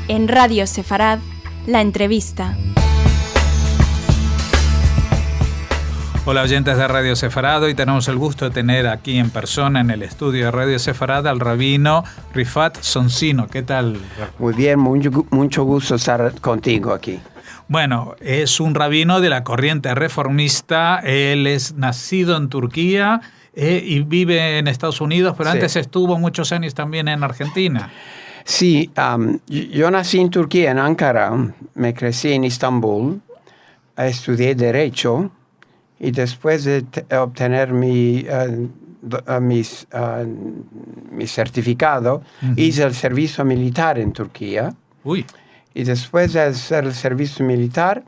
En Radio Sefarad, la entrevista. Hola oyentes de Radio Sefarad, hoy tenemos el gusto de tener aquí en persona en el estudio de Radio Sefarad al rabino Rifat Soncino. ¿Qué tal? Muy bien, mucho gusto estar contigo aquí. Bueno, es un rabino de la corriente reformista, él es nacido en Turquía y vive en Estados Unidos, pero Sí. antes estuvo muchos años también en Argentina. Sí, yo nací en Turquía, en Ankara, me crecí en Estambul, estudié Derecho y después de obtener mi certificado, hice el servicio militar en Turquía. Uy, Y después de hacer el servicio militar,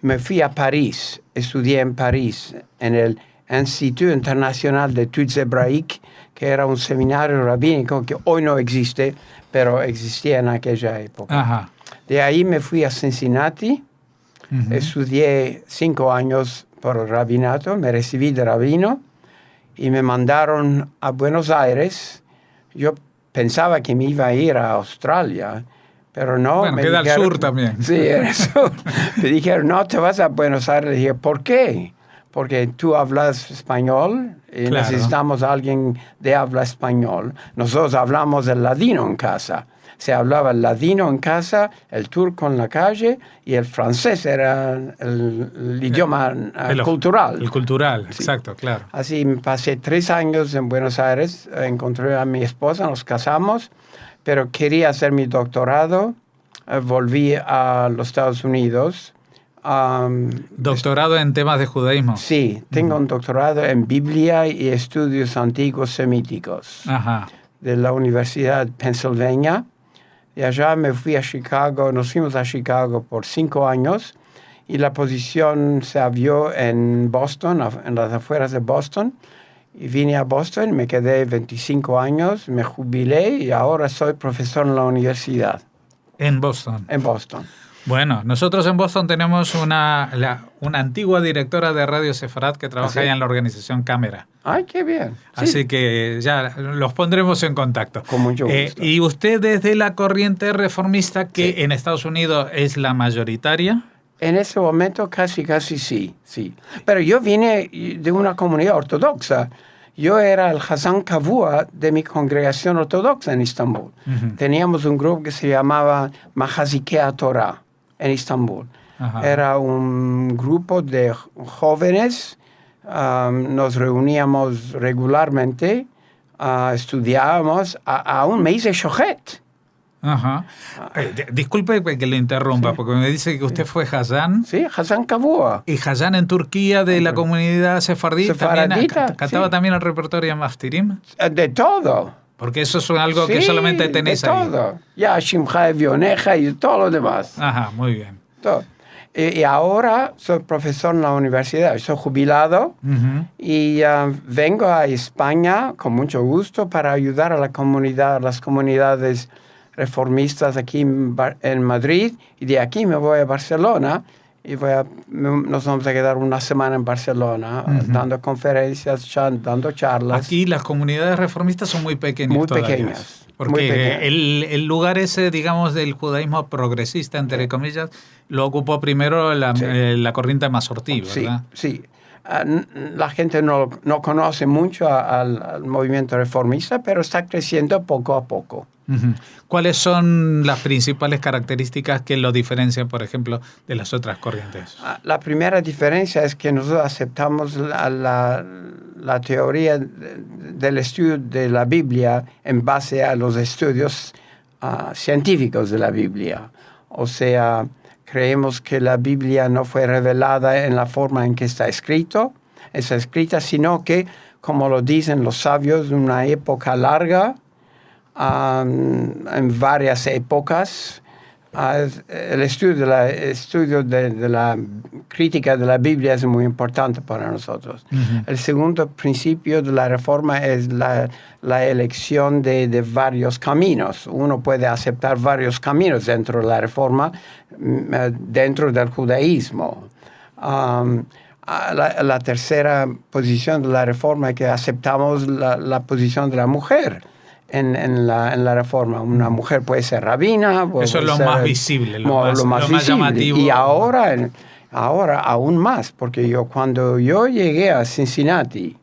me fui a París. Estudié en París, en el Institut International d'Études Hébraïques, que era un seminario rabínico que hoy no existe, pero existía en aquella época. ajá. De ahí me fui a Cincinnati, estudié 5 años por el rabinato, me recibí de rabino y me mandaron a Buenos Aires. Yo pensaba que me iba a ir a Australia, pero no. Bueno, me queda dijeron, al sur también. Sí, era el sur. Me dijeron, no, te vas a Buenos Aires. Le dije, ¿por qué? Porque tú hablas español y Claro. necesitamos a alguien de habla español. Nosotros hablamos el ladino en casa. Se hablaba el ladino en casa, el turco en la calle y el francés era el idioma cultural. El cultural, Sí. exacto, claro. Así me pasé 3 años en Buenos Aires, encontré a mi esposa, nos casamos, pero quería hacer mi doctorado, volví a los Estados Unidos. Doctorado en temas de judaísmo. Sí, tengo un doctorado en Biblia y estudios antiguos semíticos Ajá. de la Universidad de Pennsylvania. Y allá me fui a Chicago, nos fuimos a Chicago por 5 años y la posición se abrió en Boston, en las afueras de Boston. Y vine a Boston, me quedé 25 años, me jubilé y ahora soy profesor en la universidad, En Boston. en Boston. Bueno, nosotros en Boston tenemos una antigua directora de Radio Sefarad que trabaja ¿Ah, sí? allá en la organización Cámara. ¡Ay, qué bien! Sí. Así que ya los pondremos en contacto. Con mucho gusto. ¿Y usted es de la corriente reformista que Sí. en Estados Unidos es la mayoritaria? En ese momento casi sí. Pero yo vine de una comunidad ortodoxa. Yo era el Hazan Kavua de mi congregación ortodoxa en Estambul. Teníamos un grupo que se llamaba Mahazikea Torah en Estambul. Ajá. Era un grupo de jóvenes, nos reuníamos regularmente, estudiábamos, aún me hice shochet. Ajá. Disculpe que lo interrumpa, porque me dice que usted fue Hazan. Sí, Hazan Kavua. Y Hazan en Turquía de la comunidad sefardí también Sefaradita, cantaba sí. también el repertorio Maftirim. De todo. Porque eso es algo que Sí, solamente tenés de ahí. todo. Ya, Shimcha, Vioneja y todo lo demás. Ajá, muy bien. Todo. Y ahora soy profesor en la universidad. Soy jubilado y vengo a España con mucho gusto para ayudar a la comunidad, las comunidades reformistas aquí en Madrid. Y de aquí me voy a Barcelona y nos vamos a quedar una semana en Barcelona dando conferencias, dando charlas. Aquí las comunidades reformistas son muy pequeñas Muy todavía. pequeñas. Porque Muy pequeñas. el lugar ese, digamos, del judaísmo progresista, entre comillas, lo ocupó primero la corriente Masortí, ¿verdad? Sí. La gente no conoce mucho al movimiento reformista, pero está creciendo poco a poco. ¿Cuáles son las principales características que lo diferencian, por ejemplo, de las otras corrientes? La primera diferencia es que nosotros aceptamos la teoría del estudio de la Biblia en base a los estudios científicos de la Biblia. O sea, creemos que la Biblia no fue revelada en la forma en que está escrita, sino que, como lo dicen los sabios, en una época larga, en varias épocas. El estudio de la crítica de la Biblia es muy importante para nosotros. El segundo principio de la reforma es la elección de varios caminos. Uno puede aceptar varios caminos dentro de la reforma, dentro del judaísmo. La tercera posición de la reforma es que aceptamos la posición de la mujer en la Reforma. Una mujer puede ser rabina. Eso es lo más visible, lo más visible. llamativo. Y ahora aún más, porque cuando yo llegué a Cincinnati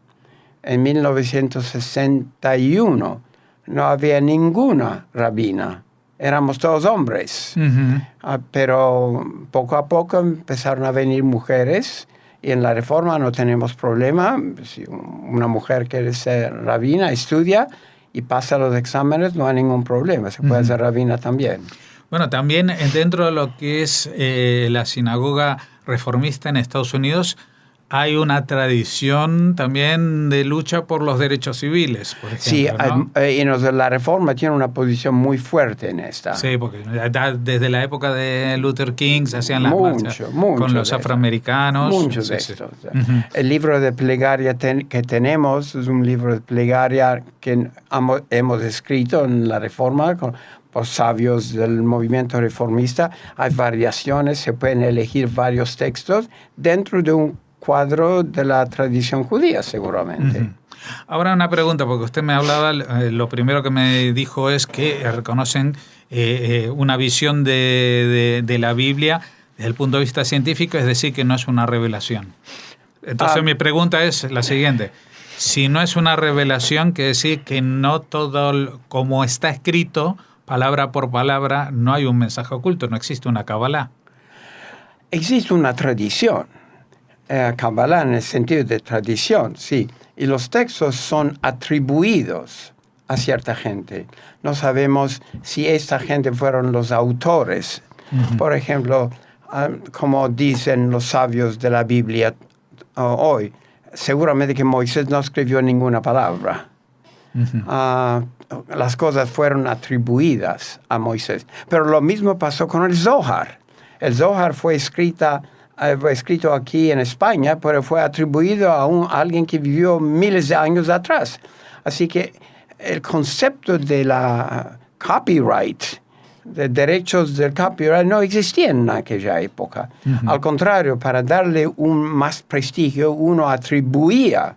en 1961, no había ninguna rabina. Éramos todos hombres. Pero poco a poco empezaron a venir mujeres. Y en la Reforma no tenemos problema. Si una mujer quiere ser rabina, estudia y pasa los exámenes, no hay ningún problema. Se puede ser rabina también. Bueno, también dentro de lo que es la sinagoga reformista en Estados Unidos, hay una tradición también de lucha por los derechos civiles, por ejemplo. Sí, ¿no? Y la Reforma tiene una posición muy fuerte en esta. Sí, porque desde la época de Luther King se hacían las marchas con los afroamericanos. Muchos de estos. El libro de plegaria que tenemos es un libro de plegaria que hemos escrito en la Reforma por sabios del movimiento reformista. Hay variaciones, se pueden elegir varios textos dentro de un cuadro de la tradición judía, seguramente. Ahora una pregunta, porque usted me hablaba, lo primero que me dijo es que reconocen una visión de la Biblia desde el punto de vista científico, es decir, que no es una revelación. Entonces mi pregunta es la siguiente. Si no es una revelación, quiere decir que no todo, como está escrito, palabra por palabra, no hay un mensaje oculto, no existe una Kabbalah. Existe una tradición. Kabbalah en el sentido de tradición, sí. Y los textos son atribuidos a cierta gente. No sabemos si esta gente fueron los autores. Por ejemplo, como dicen los sabios de la Biblia hoy, seguramente que Moisés no escribió ninguna palabra. Las cosas fueron atribuidas a Moisés. Pero lo mismo pasó con el Zohar. El Zohar fue escrito aquí en España, pero fue atribuido a alguien que vivió miles de años atrás. Así que el concepto de la copyright, de derechos del copyright, no existía en aquella época. Al contrario, para darle más prestigio, uno atribuía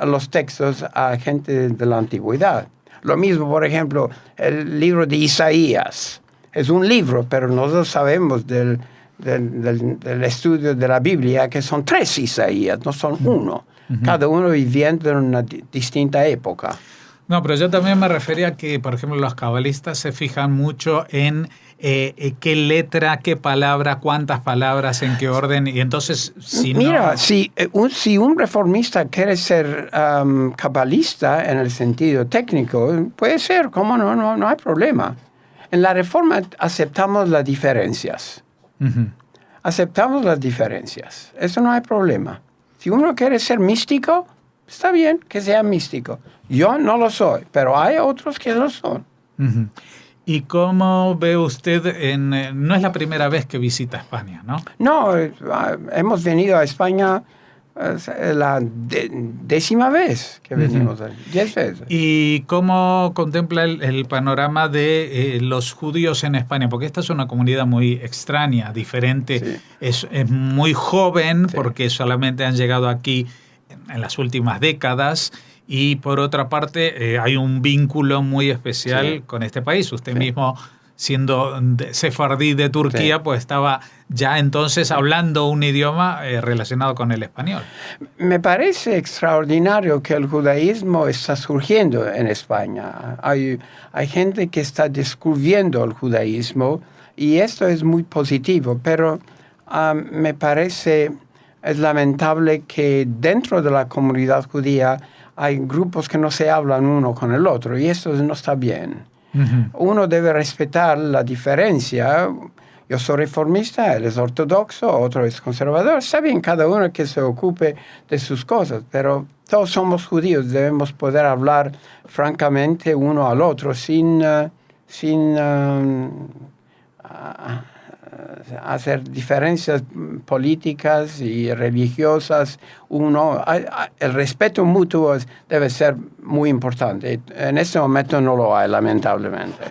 los textos a gente de la antigüedad. Lo mismo, por ejemplo, el libro de Isaías. Es un libro, pero nosotros sabemos del estudio de la Biblia que son 3 Isaías, no son uno. Cada uno viviendo en una distinta época. No, pero yo también me refería a que, por ejemplo, los cabalistas se fijan mucho en qué letra, qué palabra, cuántas palabras, en qué orden, y entonces si un reformista quiere ser cabalista en el sentido técnico, puede ser, ¿cómo no? No hay problema. En la Reforma aceptamos las diferencias. Aceptamos las diferencias. Eso no hay problema. Si uno quiere ser místico, está bien que sea místico. Yo no lo soy, pero hay otros que lo son. ¿Y cómo ve usted? No es la primera vez que visita España, ¿no? No, hemos venido a España la 10ª vez que venimos, 10 veces. ¿Y cómo contempla el panorama de los judíos en España? Porque esta es una comunidad muy extraña, diferente, sí. Es muy joven, sí, porque solamente han llegado aquí en las últimas décadas, y por otra parte hay un vínculo muy especial, sí, con este país. Usted, sí, mismo, siendo sefardí de Turquía, sí, pues estaba ya entonces hablando un idioma relacionado con el español. Me parece extraordinario que el judaísmo está surgiendo en España. Hay gente que está descubriendo el judaísmo y esto es muy positivo, pero me parece es lamentable que dentro de la comunidad judía hay grupos que no se hablan uno con el otro y esto no está bien. Uno debe respetar la diferencia. Yo soy reformista, él es ortodoxo, otro es conservador. Está bien, cada uno que se ocupe de sus cosas, pero todos somos judíos, debemos poder hablar francamente uno al otro sin hacer diferencias políticas y religiosas. El respeto mutuo debe ser muy importante. En este momento no lo hay, lamentablemente.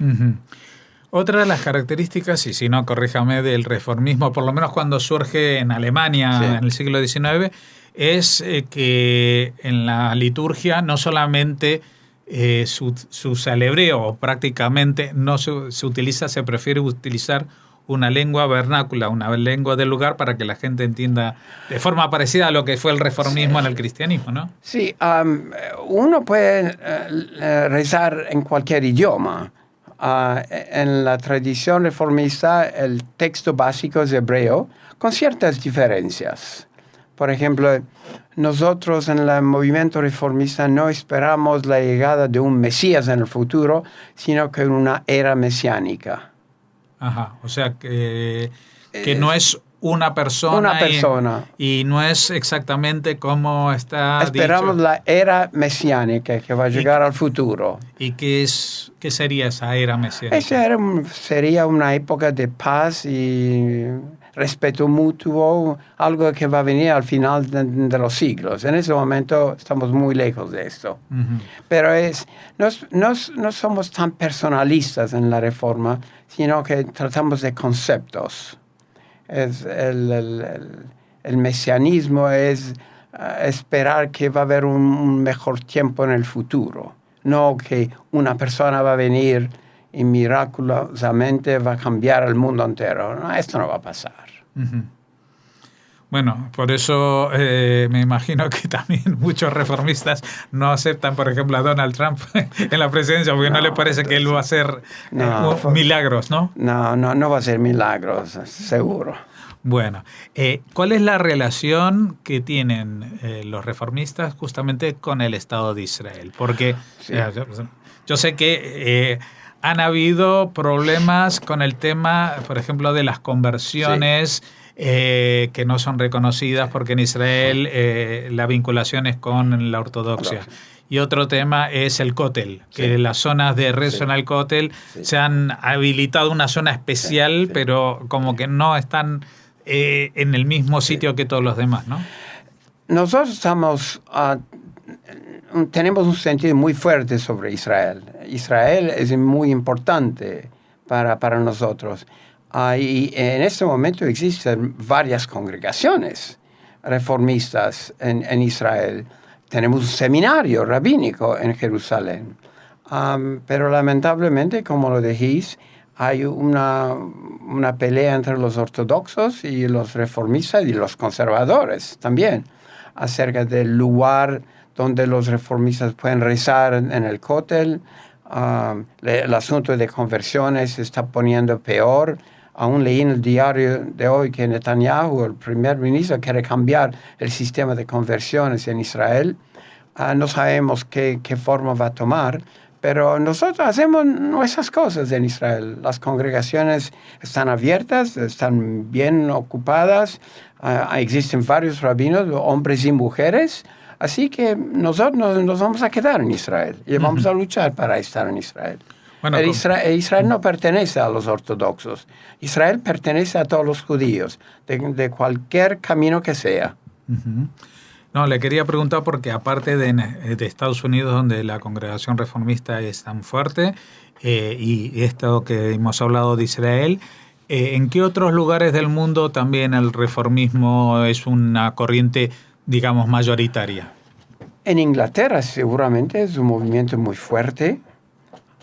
Otra de las características, y si no, corríjame, del reformismo, por lo menos cuando surge en Alemania, sí, en el siglo XIX, es que en la liturgia no solamente su celebreo, o prácticamente no se prefiere utilizar una lengua vernácula, una lengua del lugar, para que la gente entienda de forma parecida a lo que fue el reformismo en el cristianismo, ¿no? Sí, uno puede rezar en cualquier idioma. En la tradición reformista, el texto básico es hebreo, con ciertas diferencias. Por ejemplo, nosotros en el movimiento reformista no esperamos la llegada de un Mesías en el futuro, sino que una era mesiánica. Ajá, o sea que no es una persona. Una persona. Y no es exactamente como está Esperamos dicho. la era mesiánica que va a llegar al futuro. ¿Y qué sería esa era mesiánica? Esa sería una época de paz y respeto mutuo, algo que va a venir al final de los siglos. En ese momento estamos muy lejos de esto. Uh-huh. Pero no somos tan personalistas en la Reforma, sino que tratamos de conceptos. El mesianismo es esperar que va a haber un mejor tiempo en el futuro, no que una persona va a venir y miraculosamente va a cambiar el mundo entero. No, esto no va a pasar. Uh-huh. Bueno, por eso me imagino que también muchos reformistas no aceptan, por ejemplo, a Donald Trump en la presidencia, porque no les parece que él va a hacer milagros, ¿no? No va a ser milagros, seguro. Bueno, ¿cuál es la relación que tienen los reformistas justamente con el Estado de Israel? Porque sí, yo sé que han habido problemas con el tema, por ejemplo, de las conversiones. Sí. Que no son reconocidas porque en Israel la vinculación es con la ortodoxia. Y otro tema es el Kotel, que las zonas de rezo en el Kotel se han habilitado una zona especial, pero como que no están en el mismo sitio que todos los demás, ¿no? Nosotros tenemos un sentido muy fuerte sobre Israel. Israel es muy importante para nosotros. Y en este momento existen varias congregaciones reformistas en Israel. Tenemos un seminario rabínico en Jerusalén. Pero lamentablemente, como lo dijiste, hay una pelea entre los ortodoxos y los reformistas y los conservadores también, acerca del lugar donde los reformistas pueden rezar en el Kotel. El asunto de conversiones se está poniendo peor. Aún leí en el diario de hoy que Netanyahu, el primer ministro, quiere cambiar el sistema de conversiones en Israel. No sabemos qué forma va a tomar, pero nosotros hacemos nuestras cosas en Israel. Las congregaciones están abiertas, están bien ocupadas. Existen varios rabinos, hombres y mujeres. Así que nosotros nos vamos a quedar en Israel y vamos a luchar para estar en Israel. Bueno, Israel no pertenece a los ortodoxos. Israel pertenece a todos los judíos, de cualquier camino que sea. Uh-huh. No, le quería preguntar porque aparte de Estados Unidos, donde la congregación reformista es tan fuerte, y esto que hemos hablado de Israel, ¿en qué otros lugares del mundo también el reformismo es una corriente, digamos, mayoritaria? En Inglaterra seguramente es un movimiento muy fuerte.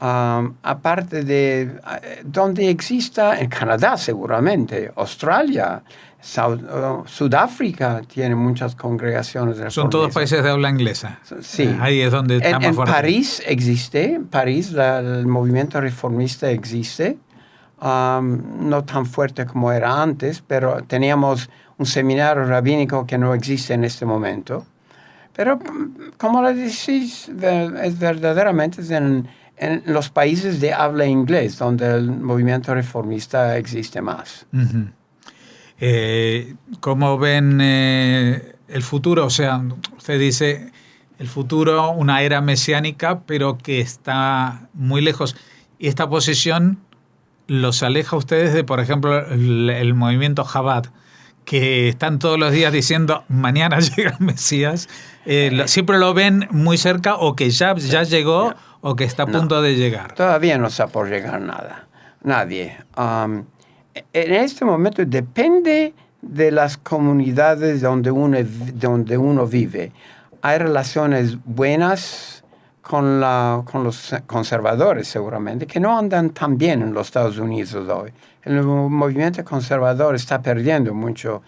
Aparte de donde exista, en Canadá seguramente, Australia, Sudáfrica tiene muchas congregaciones reformistas. Son todos países de habla inglesa. Sí. Ahí es donde está más fuerte. En París existe, el movimiento reformista existe, no tan fuerte como era antes, pero teníamos un seminario rabínico que no existe en este momento. Pero, como lo decís, es verdaderamente en los países de habla inglés, donde el movimiento reformista existe más. Uh-huh. ¿Cómo ven el futuro? O sea, usted dice el futuro, una era mesiánica, pero que está muy lejos. ¿Y esta posición los aleja a ustedes de, por ejemplo, el movimiento Chabad, que están todos los días diciendo mañana llega el Mesías? ¿Siempre lo ven muy cerca o que ya llegó o que está a punto de llegar? Todavía no está por llegar nadie. En este momento depende de las comunidades donde uno vive. Hay relaciones buenas con los conservadores seguramente, que no andan tan bien en los Estados Unidos hoy. El movimiento conservador está perdiendo muchos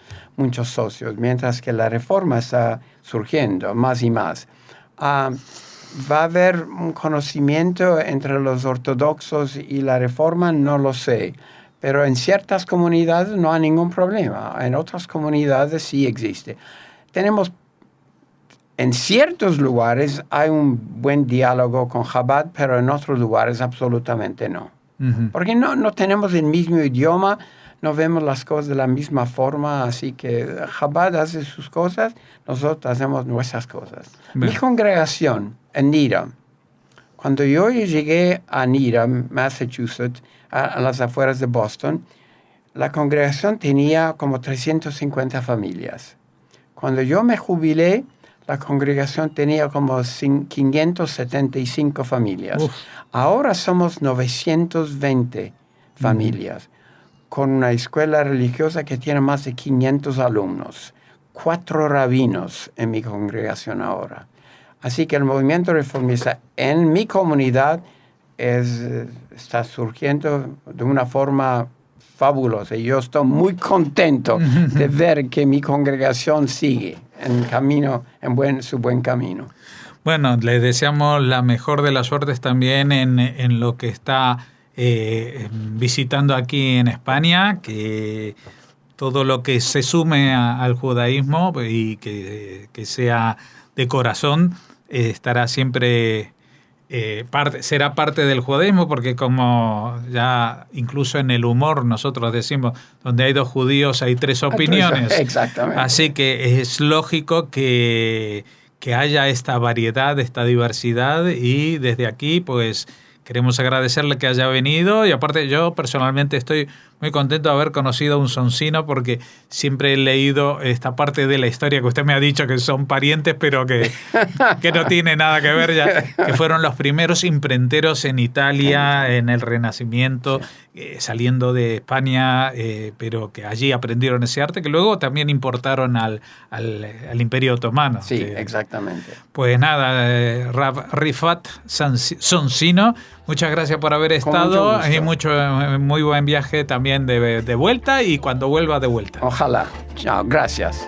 socios, mientras que la reforma está surgiendo más y más. Va a haber un conocimiento entre los ortodoxos y la reforma, no lo sé. Pero en ciertas comunidades no hay ningún problema. En otras comunidades sí existe. En ciertos lugares hay un buen diálogo con Chabad, pero en otros lugares absolutamente no. Uh-huh. Porque no tenemos el mismo idioma, no vemos las cosas de la misma forma, así que Chabad hace sus cosas, nosotros hacemos nuestras cosas. Bien. Mi congregación en Needham, cuando yo llegué a Needham, Massachusetts, a las afueras de Boston, la congregación tenía como 350 familias. Cuando yo me jubilé, la congregación tenía como 575 familias. Uf. Ahora somos 920 familias, con una escuela religiosa que tiene más de 500 alumnos, 4 rabinos en mi congregación ahora. Así que el movimiento reformista en mi comunidad está surgiendo de una forma fabulosa. Y yo estoy muy contento de ver que mi congregación sigue su buen camino. Bueno, les deseamos la mejor de las suertes también en lo que está visitando aquí en España, que todo lo que se sume al judaísmo y que sea de corazón estará siempre será parte del judaísmo, porque como ya incluso en el humor nosotros decimos, donde hay 2 judíos hay 3 opiniones. Exactamente. Así que es lógico que haya esta variedad, esta diversidad, y desde aquí pues queremos agradecerle que haya venido. Y aparte yo personalmente estoy muy contento de haber conocido a un soncino, porque siempre he leído esta parte de la historia que usted me ha dicho que son parientes, pero que no tiene nada que ver, ya que fueron los primeros imprenteros en Italia en el Renacimiento, saliendo de España, pero que allí aprendieron ese arte, que luego también importaron al Imperio Otomano. Sí, exactamente. Pues nada, Rav Rifat Soncino, muchas gracias por haber estado, y muy buen viaje también de vuelta, y cuando vuelva de vuelta. Ojalá. Chao, gracias.